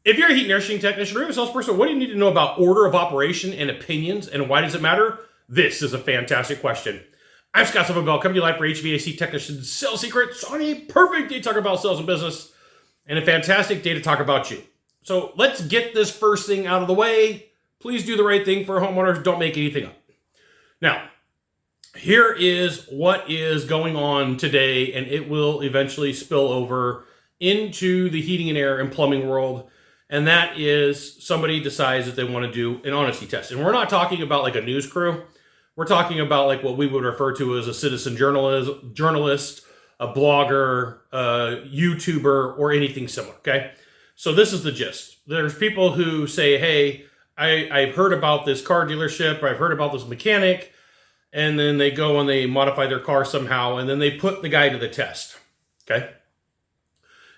If you're a heat and air conditioning technician or even a salesperson, what do you need to know about order of operation and opinions, and why does it matter? This is a fantastic question. I'm Scott Sylvan Bell, coming to you live for HVAC technicians' sales secrets on a perfect day to talk about sales and business, and a fantastic day to talk about you. So let's get this first thing out of the way. Please do the right thing for homeowners. Don't make anything up. Now, here is what is going on today, and it will eventually spill over into the heating and air and plumbing world. And that is somebody decides that they want to do an honesty test. And we're not talking about like a news crew. We're talking about like what we would refer to as a citizen journalist, a blogger, a YouTuber, or anything similar, okay? So this is the gist. There's people who say, hey, I've heard about this car dealership, or I've heard about this mechanic, and then they go and they modify their car somehow, and then they put the guy to the test, okay?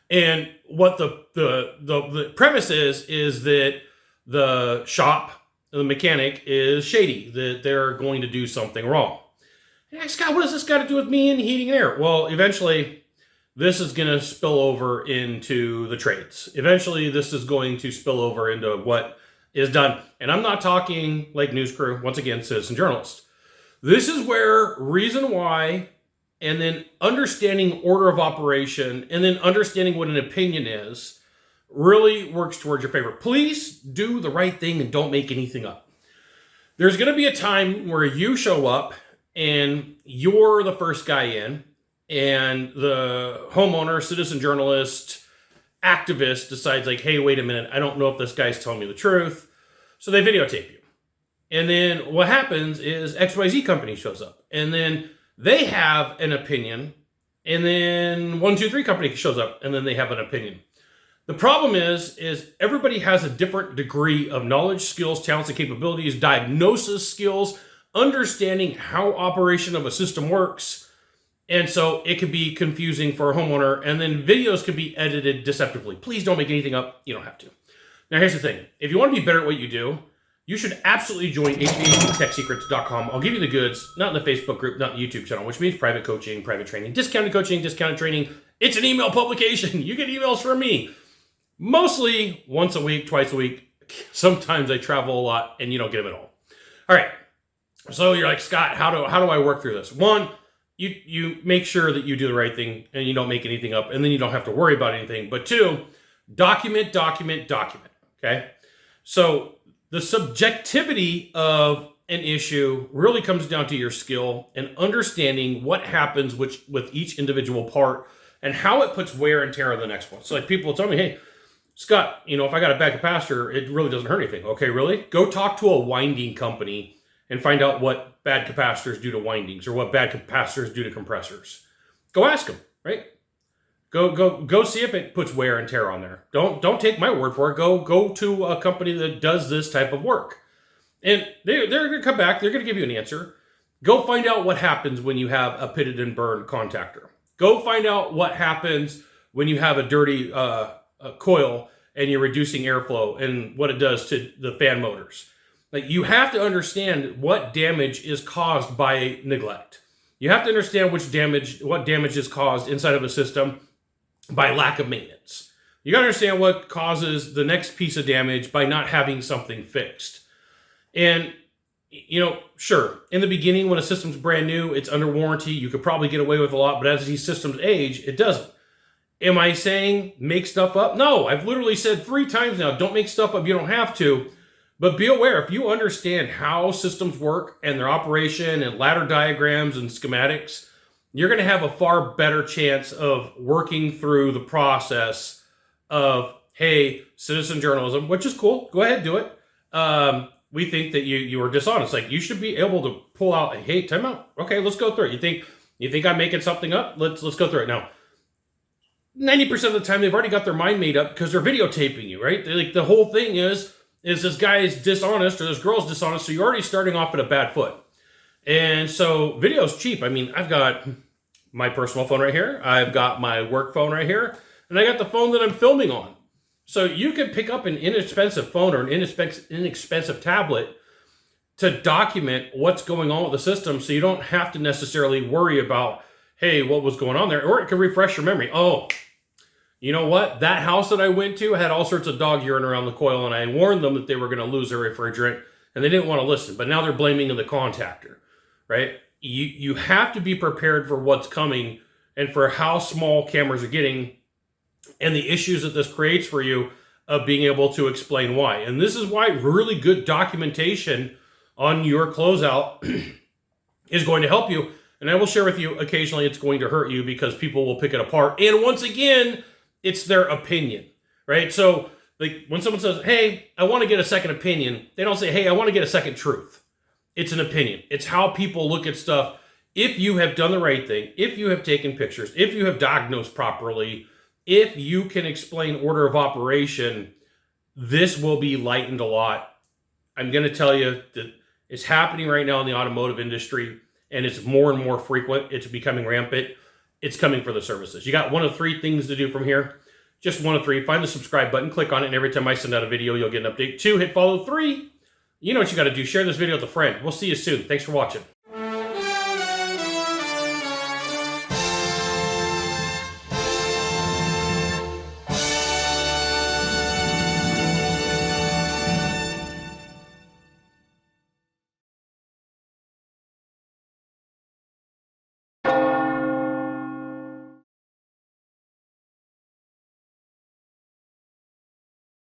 And what the premise is that the shop, the mechanic, is shady, that they're going to do something wrong. And Scott, what does this got to do with me and heating and air? Well, eventually, this is going to spill over into the trades. Eventually, this is going to spill over into what is done. And I'm not talking like news crew, once again, citizen journalist. This is where reason why, and then understanding order of operation, and then understanding what an opinion is, really works towards your favor. Please do the right thing and don't make anything up. There's going to be a time where you show up and you're the first guy in, and the homeowner, citizen journalist, activist decides like, hey, wait a minute, I don't know if this guy's telling me the truth. So they videotape you. And then what happens is XYZ company shows up, and then they have an opinion, and then 123 company shows up, and then they have an opinion. The problem is everybody has a different degree of knowledge, skills, talents, and capabilities, diagnosis skills, understanding how operation of a system works. And so it can be confusing for a homeowner, and then videos can be edited deceptively. Please don't make anything up. You don't have to. Now, here's the thing. If you want to be better at what you do, you should absolutely join HVACtechsecrets.com. I'll give you the goods, not in the Facebook group, not the YouTube channel, which means private coaching, private training, discounted coaching, discounted training. It's an email publication. You get emails from me. Mostly once a week, twice a week. Sometimes I travel a lot and you don't get them at all. All right. So you're like, Scott, how do I work through this? One, you make sure that you do the right thing and you don't make anything up, and then you don't have to worry about anything. But two, document, okay? So the subjectivity of an issue really comes down to your skill and understanding what happens with each individual part and how it puts wear and tear on the next one. So like people will tell me, hey, Scott, if I got a bad capacitor, it really doesn't hurt anything. Okay, really? Go talk to a winding company and find out what bad capacitors do to windings or what bad capacitors do to compressors. Go ask them, right? Go see if it puts wear and tear on there. Don't take my word for it. Go to a company that does this type of work. And they're going to come back. They're going to give you an answer. Go find out what happens when you have a pitted and burned contactor. Go find out what happens when you have a dirty coil and you're reducing airflow and what it does to the fan motors. Like, you have to understand what damage is caused by neglect. You have to understand what damage is caused inside of a system by lack of maintenance. You got to understand what causes the next piece of damage by not having something fixed. And, sure, in the beginning when a system's brand new, it's under warranty, you could probably get away with a lot, but as these systems age, it doesn't. Am I saying make stuff up? No, I've literally said 3 times now, don't make stuff up, you don't have to. But be aware, if you understand how systems work and their operation and ladder diagrams and schematics, you're going to have a far better chance of working through the process of, hey, citizen journalism, which is cool. Go ahead, do it. We think that you are dishonest. Like, you should be able to pull out, hey, time out. Okay, let's go through it. You think I'm making something up? Let's go through it. Now, 90% of the time, they've already got their mind made up because they're videotaping you, right? Like, the whole thing is this guy is dishonest or this girl's dishonest, so you're already starting off at a bad foot. And so video's cheap. I mean, I've got my personal phone right here. I've got my work phone right here. And I got the phone that I'm filming on. So you can pick up an inexpensive phone or an inexpensive tablet to document what's going on with the system so you don't have to necessarily worry about, hey, what was going on there? Or it can refresh your memory. Oh, You know what? That house that I went to had all sorts of dog urine around the coil, and I warned them that they were going to lose their refrigerant, and they didn't want to listen. But now they're blaming the contactor, right? You have to be prepared for what's coming and for how small cameras are getting and the issues that this creates for you of being able to explain why. And this is why really good documentation on your closeout is going to help you. And I will share with you, occasionally it's going to hurt you because people will pick it apart. And once again, it's their opinion, right? So like when someone says, hey, I want to get a second opinion, they don't say, hey, I want to get a second truth. It's an opinion. It's how people look at stuff. If you have done the right thing, if you have taken pictures, if you have diagnosed properly, if you can explain order of operation, this will be lightened a lot. I'm going to tell you that it's happening right now in the automotive industry, and it's more and more frequent. It's becoming rampant. It's coming for the services. You got one of three things to do from here. Just one of three. Find the subscribe button, click on it, and every time I send out a video, you'll get an update. 2, hit follow. 3, you know what you got to do. Share this video with a friend. We'll see you soon. Thanks for watching.